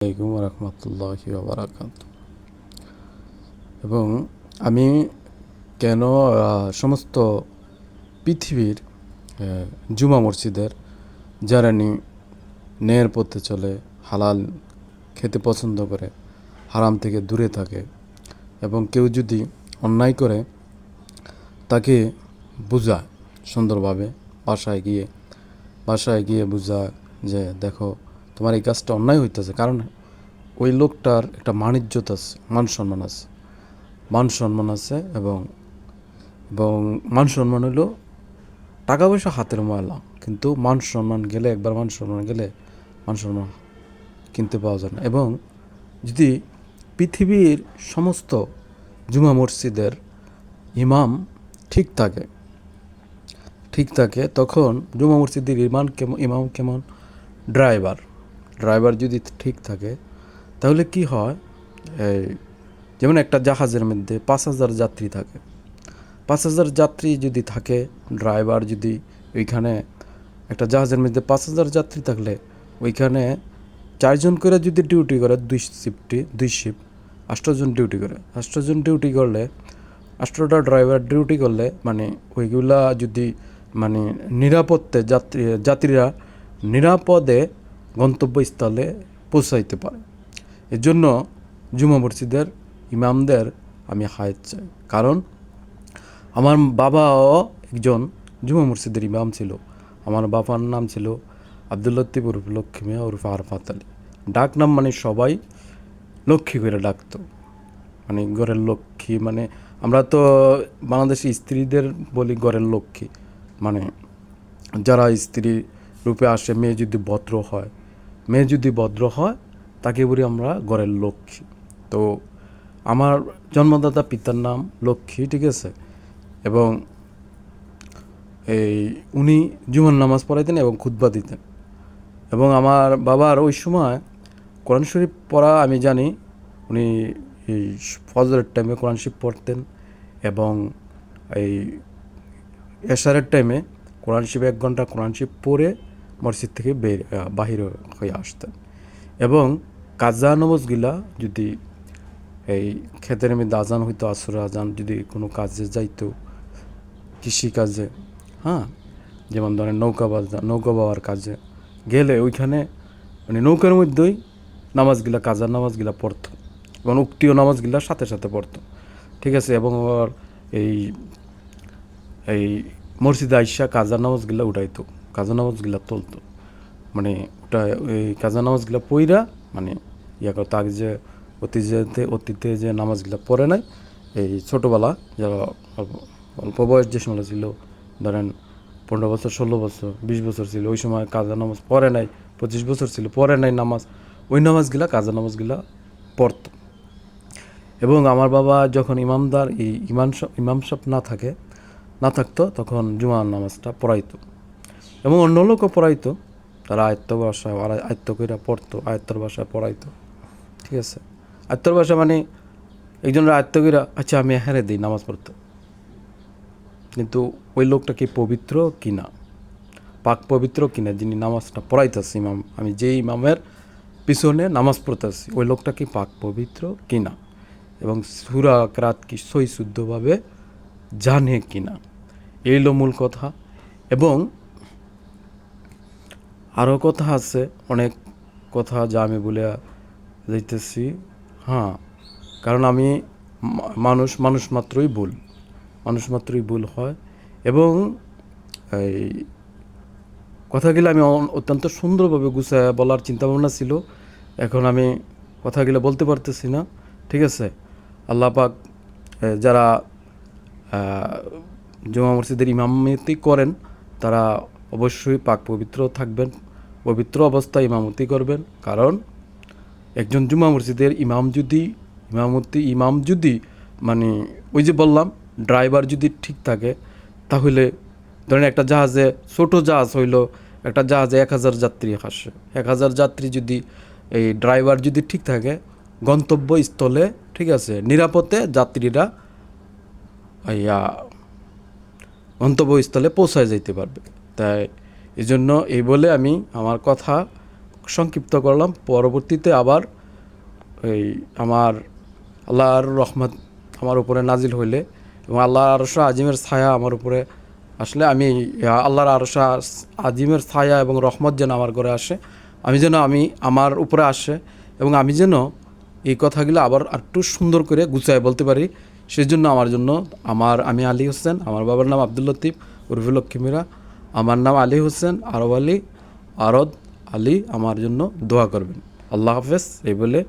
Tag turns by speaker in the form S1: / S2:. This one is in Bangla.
S1: আলাইকুম রহমতুল্লাহি ওয়া বারাকাতুহু। এবং আমি কেন সমস্ত পৃথিবীর জুমা মসজিদের যারা ন্যায়ের পথে চলে, হালাল খেতে পছন্দ করে, হারাম থেকে দূরে থাকে, এবং কেউ যদি অন্যায় করে তাকে বোঝায় সুন্দরভাবে, বাসায় গিয়ে বোঝায় যে দেখো তোমার এই কাজটা অন্যায় হইতেছে, কারণ ওই লোকটার একটা মানিজ্যত আছে, মান সম্মান আছে এবং এবং মান সম্মান হলো টাকা পয়সা হাতের ময়লা, কিন্তু একবার মান সম্মান গেলে মান সম্মান কিনতে পাওয়া যায় না। এবং যদি পৃথিবীর সমস্ত জুমা মসজিদের ইমাম ঠিক থাকে তখন জুমা মসজিদের ইমাম কেমন ড্রাইভার যদি ঠিক থাকে তাহলে কি হয়, যেমন একটা জাহাজের মধ্যে 5,000 যাত্রী থাকে, 5,000 যাত্রী যদি থাকে, ড্রাইভার যদি ওইখানে একটা জাহাজের মধ্যে 5,000 যাত্রী থাকলে ওইখানে 4 জন করে যদি ডিউটি করে, দুই শিফট 8 জন ডিউটি করে, 8 জন ডিউটি করলে 8টা ড্রাইভার ডিউটি করলে মানে ওইগুলা যদি মানে যাত্রীরা নিরাপদে গন্তব্যস্থলে পৌঁছাইতে পারে। এর জন্য জুমা মসজিদের ইমামদের আমি হায়াত চাই, কারণ আমার বাবাও একজন জুমা মসজিদের ইমাম ছিল। আমার বাবার নাম ছিল আব্দুল লতিফ উরফ লক্ষ্মী মিয়া উরফ আরফাত আলী। ডাক নাম মানে সবাই লক্ষ্মী করে ডাকতো, মানে ঘরের লক্ষ্মী। মানে আমরা তো বাংলাদেশি স্ত্রীদের বলি ঘরের লক্ষ্মী, মানে যারা স্ত্রী রূপে আসে, মেয়ে যদি ভদ্র হয় তাকে বলি আমরা ঘরের লক্ষ্মী। তো আমার জন্মদাতা পিতার নাম লক্ষ্মী, ঠিক আছে। এবং উনি জুমার নামাজ পড়াইতেন এবং খুতবা দিতেন। এবং আমার বাবার ওই সময় কোরআন শরীফ পড়া আমি জানি, উনি এই ফজরের টাইমে কোরআন শরীফ পড়তেন এবং এই এশারের টাইমে কোরআন শরীফ 1 ঘন্টা কোরআন শরীফ পড়ে মসজিদ থেকে বাহির হয়ে আসতেন। এবং কাজা নামাজগুলা যদি এই ক্ষেতের মধ্যে আজান হইতো, আসর আজান, যদি কোনো কাজে যাইতো, কৃষিকাজে, যেমন ধরেন নৌকা বাওয়ার কাজে গেলে ওইখানে মানে নৌকার মধ্যেই কাজার নামাজগুলা পড়তো এবং উক্তিও নামাজগুলা সাথে সাথে পড়তো, ঠিক আছে। এবং আবার এই মসজিদে আইসা কাজার নামাজগুলা উঠাইতো, কাজা নামাজগুলা তুলতো, মানে ওটা ওই কাজা নামাজগুলা পইরা মানে করতো। আগে যে অতীতে যে নামাজগুলা পড়ে নাই, এই ছোটোবেলা যারা অল্প বয়স যে সময় ছিল, ধরেন 15 বছর, 16 বছর, 20 বছর ছিল, ওই সময় কাজা নামাজ পড়ে নাই, 25 বছর ছিল পড়ে নাই নামাজ, ওই কাজা নামাজগুলা পড়তো। এবং আমার বাবা যখন ইমাম সাহেব না থাকতো তখন জুমার নামাজটা পড়াইতো এবং অন্য লোকও পড়াইতো, তারা আয়ত্ত কইরা পড়তো, আয়ত্তর ভাষায় পড়াইতো, ঠিক আছে। আয়ত্তর ভাষা মানে একজনের আয়ত্ত কইরা আচ্ছা আমি হেরে দিই নামাজ পড়তে, কিন্তু ওই লোকটা কি পবিত্র কিনা, পাক পবিত্র কিনা, যিনি নামাজটা পড়াইতেছি আমি যেই ইমামের পিছনে নামাজ পড়তেছি, ওই লোকটা কি পাক পবিত্র কিনা এবং সূরা কেরাত কি সহি শুদ্ধভাবে জানে কিনা, এই হলো মূল কথা। এবং আরও কথা আছে, অনেক কথা যা আমি বলে যাইতেছি, কারণ আমি মানুষ মাত্রই ভুল হয়। এবং এই কথাগুলো আমি অত্যন্ত সুন্দরভাবে গুছায় বলার চিন্তাভাবনা ছিল, এখন আমি কথাগুলো বলতে পারতেছি না, ঠিক আছে। আল্লাহ পাক যারা জুমা মসজিদের ইমামতি করেন তারা অবশ্যই পাক পবিত্র থাকবেন, পবিত্র অবস্থায় ইমামতি করবেন, কারণ একজন জুমা মসজিদের ইমাম যদি মানে ওই যে বললাম ড্রাইভার যদি ঠিক থাকে, তাহলে ধরেন একটা জাহাজে, ছোটো জাহাজ হইলো, একটা জাহাজে 1,000 যাত্রী আসে, 1,000 যাত্রী যদি এই ড্রাইভার যদি ঠিক থাকে, গন্তব্যস্থলে, ঠিক আছে, নিরাপদে যাত্রীরা গন্তব্যস্থলে পৌঁছায় যেতে পারবে। তাই এই জন্য বলে আমি আমার কথা সংক্ষিপ্ত করলাম। পরবর্তীতে আবার এই আমার আল্লাহর রহমত আমার উপরে নাজিল হইলে এবং আল্লাহর আরশ আজিমের ছায়া আমার উপরে আসলে আমি আল্লাহর আরশ আজিমের ছায়া এবং রহমত যেন আমার ঘরে আসে, আমি আমার উপরে আসে এবং আমি যেন এই কথাগুলো আবার একটু সুন্দর করে গুছায় বলতে পারি। সেই জন্য আমি আলী হোসেন, আমার বাবার নাম আব্দুল লতিফ উর্ফে লক্ষ্মী মীরা, আমার নাম আলী হোসেন আরব আলী আরদ আলী, আমার জন্য দোয়া করবেন। আল্লাহ হাফেজ এই বলে